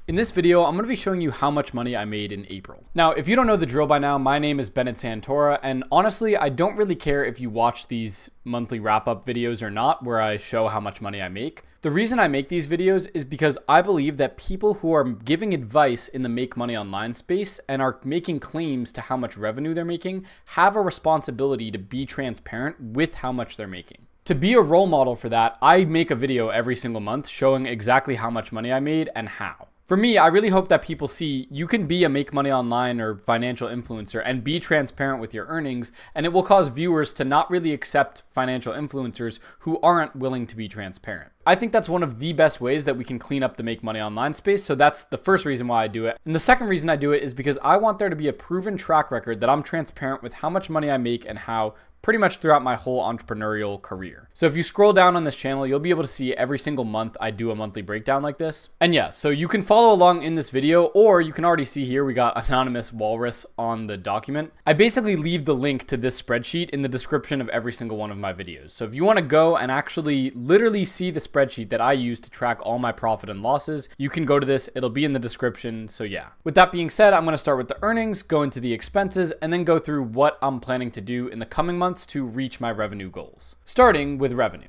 In this video, I'm going to be showing you how much money I made in April. Now, if you don't know the drill by now, my name is Bennett Santora, and honestly, I don't really care if you watch these monthly wrap-up videos or not, where I show how much money I make. The reason I make these videos is because I believe that people who are giving advice in the make money online space and are making claims to how much revenue they're making have a responsibility to be transparent with how much they're making. To be a role model for that, I make a video every single month showing exactly how much money I made and how. For me, I really hope that people see you can be a make money online or financial influencer and be transparent with your earnings, and it will cause viewers to not really accept financial influencers who aren't willing to be transparent. I think that's one of the best ways that we can clean up the make money online space, so that's the first reason why I do it. And the second reason I do it is because I want there to be a proven track record that I'm transparent with how much money I make and how pretty much throughout my whole entrepreneurial career. So if you scroll down on this channel, you'll be able to see every single month I do a monthly breakdown like this. And yeah, so you can follow along in this video, or you can already see here we got anonymous walrus on the document. I basically leave the link to this spreadsheet in the description of every single one of my videos. So if you want to go and actually literally see the spreadsheet that I use to track all my profit and losses, you can go to this. It'll be in the description. So yeah, with that being said, I'm going to start with the earnings, go into the expenses, and then go through what I'm planning to do in the coming months to reach my revenue goals. Starting with revenue.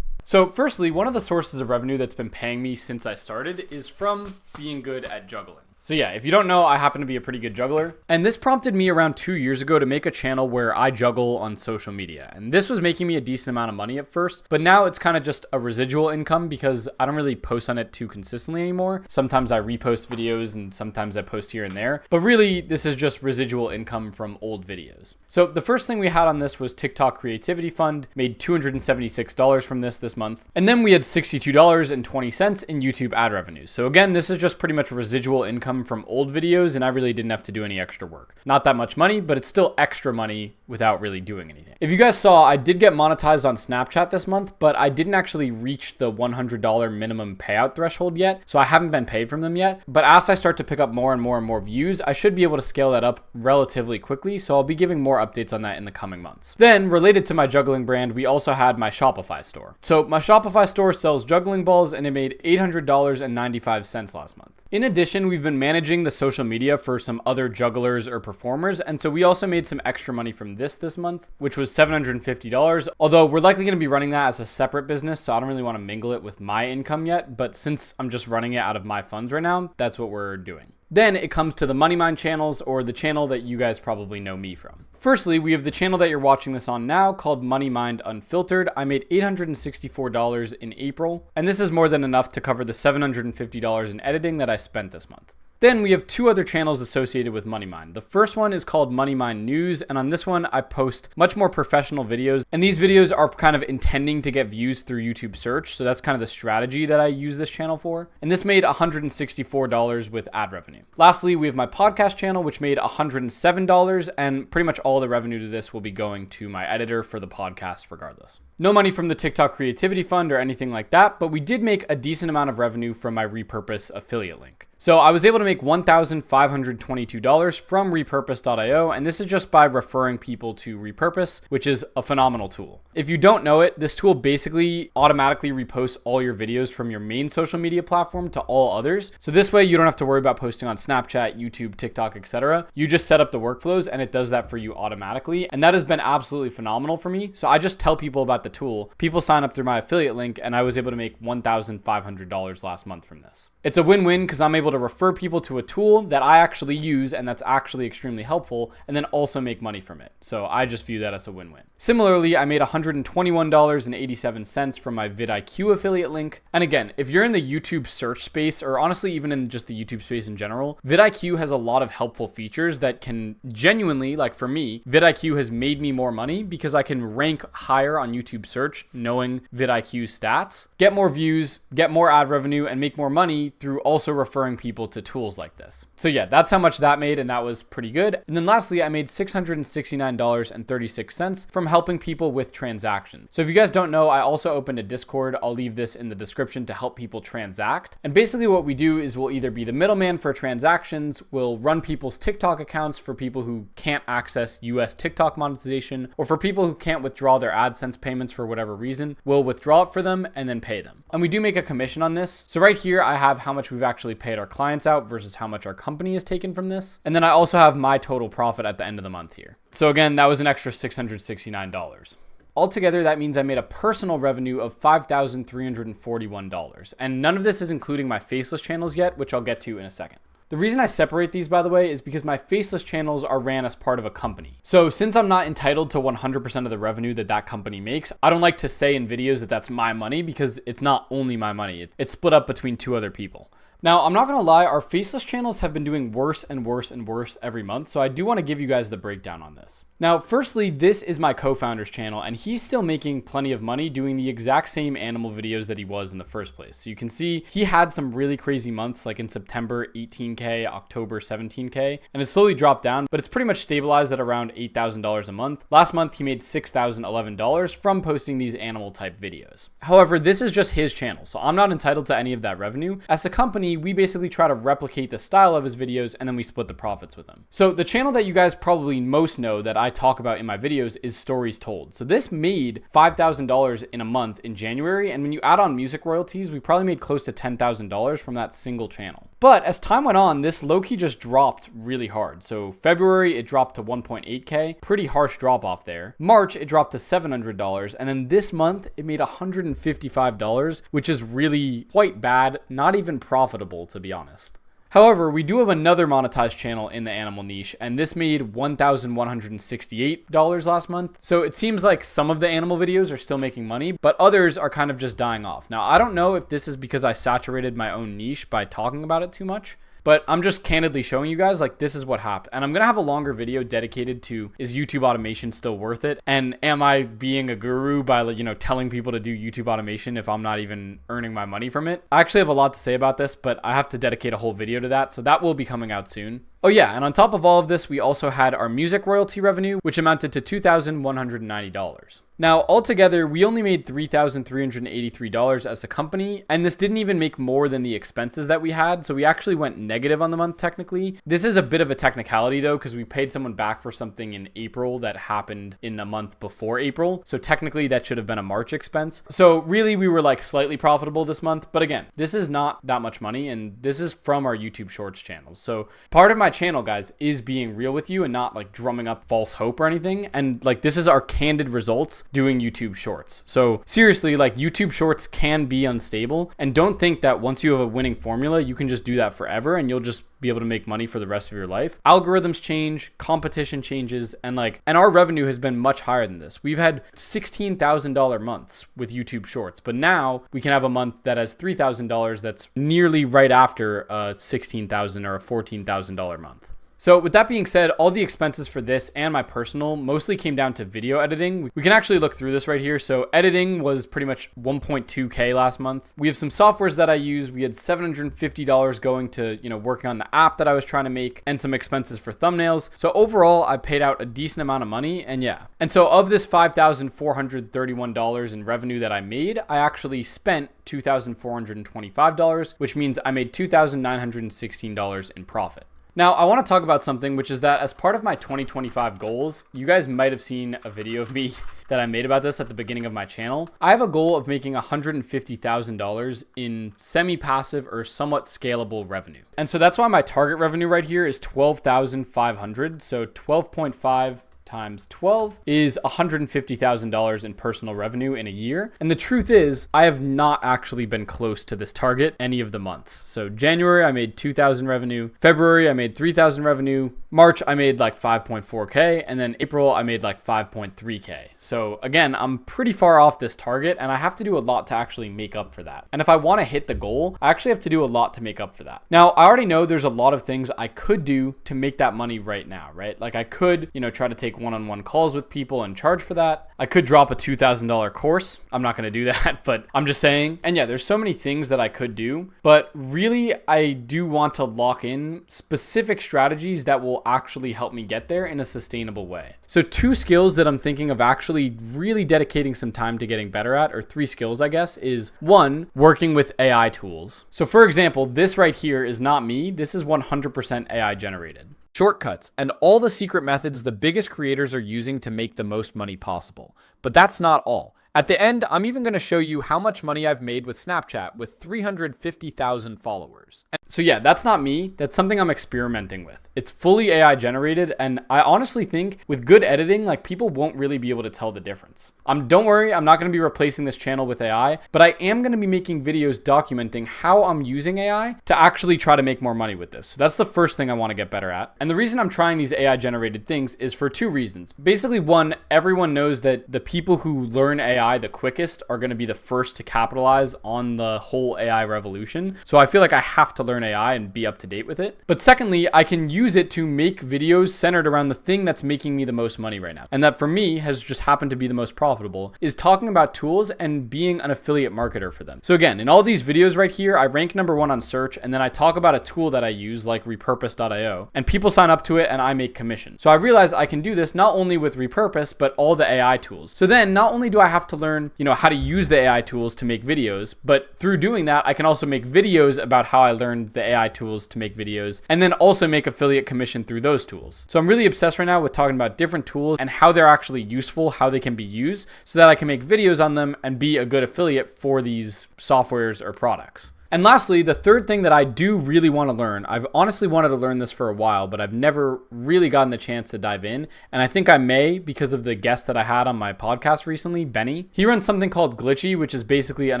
So firstly, one of the sources of revenue that's been paying me since I started is from being good at juggling. So yeah, if you don't know, I happen to be a pretty good juggler. And this prompted me around 2 years ago to make a channel where I juggle on social media. And this was making me a decent amount of money at first, but now it's kind of just a residual income because I don't really post on it too consistently anymore. Sometimes I repost videos and sometimes I post here and there, but really this is just residual income from old videos. So the first thing we had on this was TikTok Creativity Fund, made $276 from this month. And then we had $62.20 in YouTube ad revenue. So again, this is just pretty much residual income from old videos, and I really didn't have to do any extra work. Not that much money, but it's still extra money without really doing anything. If you guys saw, I did get monetized on Snapchat this month, but I didn't actually reach the $100 minimum payout threshold yet, so I haven't been paid from them yet. But as I start to pick up more and more views, I should be able to scale that up relatively quickly, so I'll be giving more updates on that in the coming months. Then, related to my juggling brand, we also had my Shopify store. So my Shopify store sells juggling balls, and it made $800.95 last month. In addition, we've been managing the social media for some other jugglers or performers, and so we also made some extra money from this month, which was $750, although we're likely going to be running that as a separate business, so I don't really want to mingle it with my income yet, but since I'm just running it out of my funds right now, that's what we're doing. Then it comes to the Money Mind channels, or the channel that you guys probably know me from. Firstly, we have the channel that you're watching this on now called Money Mind Unfiltered. I made $864 in April, and this is more than enough to cover the $750 in editing that I spent this month. Then we have two other channels associated with Money Mind. The first one is called Money Mind News, and on this one I post much more professional videos, and these videos are kind of intending to get views through YouTube search, so that's kind of the strategy that I use this channel for. And this made $164 with ad revenue. Lastly, we have my podcast channel, which made $107, and pretty much all the revenue to this will be going to my editor for the podcast regardless. No money from the TikTok Creativity Fund or anything like that, but we did make a decent amount of revenue from my Repurpose affiliate link. So I was able to make $1,522 from repurpose.io, and this is just by referring people to Repurpose, which is a phenomenal tool. If you don't know it, this tool basically automatically reposts all your videos from your main social media platform to all others. So this way you don't have to worry about posting on Snapchat, YouTube, TikTok, etc. You just set up the workflows and it does that for you automatically. And that has been absolutely phenomenal for me. So I just tell people about the tool. People sign up through my affiliate link, and I was able to make $1,500 last month from this. It's a win-win because I'm able to refer people to a tool that I actually use and that's actually extremely helpful, and then also make money from it. So I just view that as a win-win. Similarly, I made $121.87 from my vidIQ affiliate link. And again, if you're in the YouTube search space, or honestly even in just the YouTube space in general, vidIQ has a lot of helpful features that can genuinely, like for me, vidIQ has made me more money because I can rank higher on YouTube search knowing vidIQ stats, get more views, get more ad revenue, and make more money through also referring people to tools like this. So yeah, that's how much that made, and that was pretty good. And then lastly, I made $669.36 from helping people with transactions. So if you guys don't know, I also opened a Discord. I'll leave this in the description to help people transact. And basically what we do is we'll either be the middleman for transactions, we'll run people's TikTok accounts for people who can't access US TikTok monetization, or for people who can't withdraw their AdSense payments for whatever reason, we'll withdraw it for them and then pay them. And we do make a commission on this. So right here, I have how much we've actually paid our clients out versus how much our company has taken from this. And then I also have my total profit at the end of the month here. So again, that was an extra $669. Altogether, that means I made a personal revenue of $5,341. And none of this is including my faceless channels yet, which I'll get to in a second. The reason I separate these, by the way, is because my faceless channels are ran as part of a company. So since I'm not entitled to 100% of the revenue that company makes, I don't like to say in videos that that's my money because it's not only my money. It's split up between two other people. Now, I'm not going to lie, our faceless channels have been doing worse and worse and worse every month, so I do want to give you guys the breakdown on this. Now, firstly, this is my co-founder's channel, and he's still making plenty of money doing the exact same animal videos that he was in the first place. So you can see he had some really crazy months, like in September, 18K, October, 17K, and it slowly dropped down, but it's pretty much stabilized at around $8,000 a month. Last month, he made $6,011 from posting these animal type videos. However, this is just his channel, so I'm not entitled to any of that revenue. As a company, we basically try to replicate the style of his videos and then we split the profits with him. So the channel that you guys probably most know that I talk about in my videos is Stories Told. So this made $5,000 in a month in January, and when you add on music royalties, we probably made close to $10,000 from that single channel. But as time went on, this low-key just dropped really hard. So February, it dropped to 1.8K, pretty harsh drop off there. March, it dropped to $700, and then this month, it made $155, which is really quite bad, not even profitable, to be honest. However, we do have another monetized channel in the animal niche, and this made $1,168 last month. So it seems like some of the animal videos are still making money, but others are kind of just dying off. Now, I don't know if this is because I saturated my own niche by talking about it too much, but I'm just candidly showing you guys, like, this is what happened. And I'm going to have a longer video dedicated to, is YouTube automation still worth it? And am I being a guru by, you know, telling people to do YouTube automation if I'm not even earning my money from it? I actually have a lot to say about this, but I have to dedicate a whole video to that. So that will be coming out soon. Oh yeah, and on top of all of this, we also had our music royalty revenue, which amounted to $2,190. Now, altogether, we only made $3,383 as a company, and this didn't even make more than the expenses that we had, so we actually went negative on the month technically. This is a bit of a technicality though, because we paid someone back for something in April that happened in a month before April, so technically that should have been a March expense. So really, we were like slightly profitable this month, but again, this is not that much money, and this is from our YouTube Shorts channels. So part of my channel, guys, is being real with you and not like drumming up false hope or anything. And like, this is our candid results doing YouTube Shorts. So seriously, like, YouTube Shorts can be unstable, and don't think that once you have a winning formula, you can just do that forever and you'll just be able to make money for the rest of your life. Algorithms change, competition changes, and our revenue has been much higher than this. We've had $16,000 months with YouTube Shorts, but now we can have a month that has $3,000 that's nearly right after a $16,000 or a $14,000 month. So with that being said, all the expenses for this and my personal mostly came down to video editing. We can actually look through this right here. So editing was pretty much 1.2K last month. We have some softwares that I use. We had $750 going to, working on the app that I was trying to make, and some expenses for thumbnails. So overall, I paid out a decent amount of money, and yeah. And so of this $5,431 in revenue that I made, I actually spent $2,425, which means I made $2,916 in profit. Now, I want to talk about something, which is that as part of my 2025 goals, you guys might have seen a video of me that I made about this at the beginning of my channel. I have a goal of making $150,000 in semi-passive or somewhat scalable revenue. And so that's why my target revenue right here is $12,500. So 12.5 times 12 is $150,000 in personal revenue in a year. And the truth is, I have not actually been close to this target any of the months. So January, I made 2,000 revenue. February, I made 3,000 revenue. March, I made like 5.4K. And then April, I made like 5.3K. So again, I'm pretty far off this target, and I have to do a lot to actually make up for that. And if I want to hit the goal, I actually have to do a lot to make up for that. Now, I already know there's a lot of things I could do to make that money right now, right? Like I could, try to take one-on-one calls with people and charge for that. I could drop a $2,000 course. I'm not going to do that, but I'm just saying. And yeah, there's so many things that I could do, but really I do want to lock in specific strategies that will actually help me get there in a sustainable way. So 2 skills that I'm thinking of actually really dedicating some time to getting better at, or 3 skills, I guess, is 1, working with AI tools. So for example, this right here is not me. This is 100% AI generated. Shortcuts and all the secret methods the biggest creators are using to make the most money possible. But that's not all. At the end, I'm even going to show you how much money I've made with Snapchat with 350,000 followers. So yeah, that's not me. That's something I'm experimenting with. It's fully AI generated, and I honestly think with good editing, like people won't really be able to tell the difference. Don't worry, I'm not going to be replacing this channel with AI, but I am going to be making videos documenting how I'm using AI to actually try to make more money with this. So that's the first thing I want to get better at. And the reason I'm trying these AI generated things is for two reasons. Basically, one, everyone knows that the people who learn AI the quickest are going to be the first to capitalize on the whole AI revolution. So I feel like I have to learn AI and be up to date with it. But secondly, I can use it to make videos centered around the thing that's making me the most money right now. And that for me has just happened to be the most profitable, is talking about tools and being an affiliate marketer for them. So again, in all these videos right here, I rank #1 on search, and then I talk about a tool that I use like repurpose.io, and people sign up to it and I make commission. So I realized I can do this not only with repurpose, but all the AI tools. So then not only do I have to learn, how to use the AI tools to make videos, but through doing that, I can also make videos about how I learned the AI tools to make videos, and then also make affiliate commission through those tools. So I'm really obsessed right now with talking about different tools and how they're actually useful, how they can be used, so that I can make videos on them and be a good affiliate for these softwares or products. And lastly, the third thing that I do really want to learn, I've honestly wanted to learn this for a while, but I've never really gotten the chance to dive in. And I think I may because of the guest that I had on my podcast recently, Benny. He runs something called Glitchy, which is basically an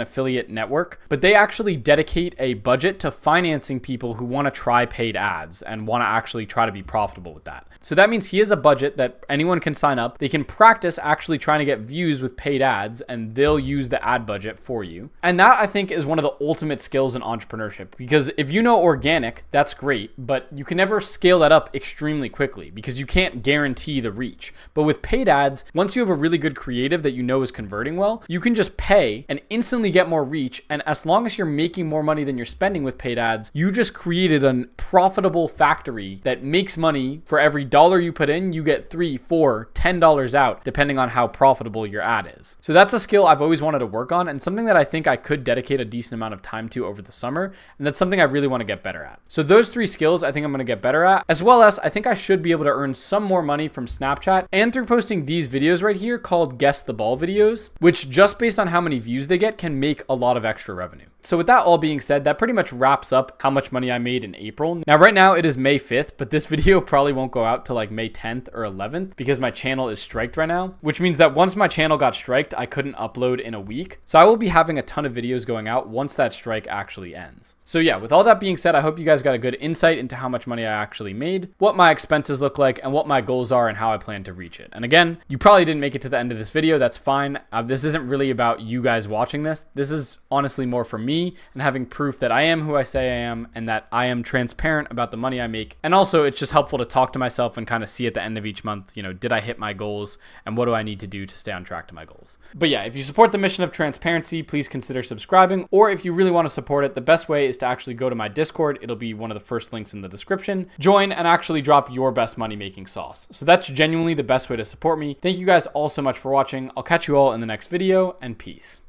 affiliate network, but they actually dedicate a budget to financing people who want to try paid ads and want to actually try to be profitable with that. So that means he has a budget that anyone can sign up. They can practice actually trying to get views with paid ads, and they'll use the ad budget for you. And that, I think, is one of the ultimate skills in entrepreneurship, because if you know organic, that's great, but you can never scale that up extremely quickly because you can't guarantee the reach. But with paid ads, once you have a really good creative that you know is converting well, you can just pay and instantly get more reach. And as long as you're making more money than you're spending with paid ads, you just created a profitable factory that makes money. For every dollar you put in, you get $3, $4, $10 out, depending on how profitable your ad is. So that's a skill I've always wanted to work on, and something that I think I could dedicate a decent amount of time to over the summer, and that's something I really want to get better at. So those 3 skills I think I'm going to get better at, as well as I think I should be able to earn some more money from Snapchat and through posting these videos right here called Guess the Ball videos, which just based on how many views they get can make a lot of extra revenue. So with that all being said, that pretty much wraps up how much money I made in April. Now right now it is May 5th, but this video probably won't go out till like May 10th or 11th because my channel is striked right now, which means that once my channel got striked, I couldn't upload in a week. So I will be having a ton of videos going out once that strike actually ends. So yeah, with all that being said, I hope you guys got a good insight into how much money I actually made, what my expenses look like, and what my goals are and how I plan to reach it. And again, you probably didn't make it to the end of this video. That's fine. This isn't really about you guys watching this. This is honestly more for me and having proof that I am who I say I am and that I am transparent about the money I make. And also it's just helpful to talk to myself and kind of see at the end of each month, did I hit my goals and what do I need to do to stay on track to my goals? But yeah, if you support the mission of transparency, please consider subscribing, or if you really want to support it, the best way is to actually go to my Discord. It'll be one of the first links in the description. Join and actually drop your best money making sauce. So that's genuinely the best way to support me. Thank you guys all so much for watching. I'll catch you all in the next video, and peace.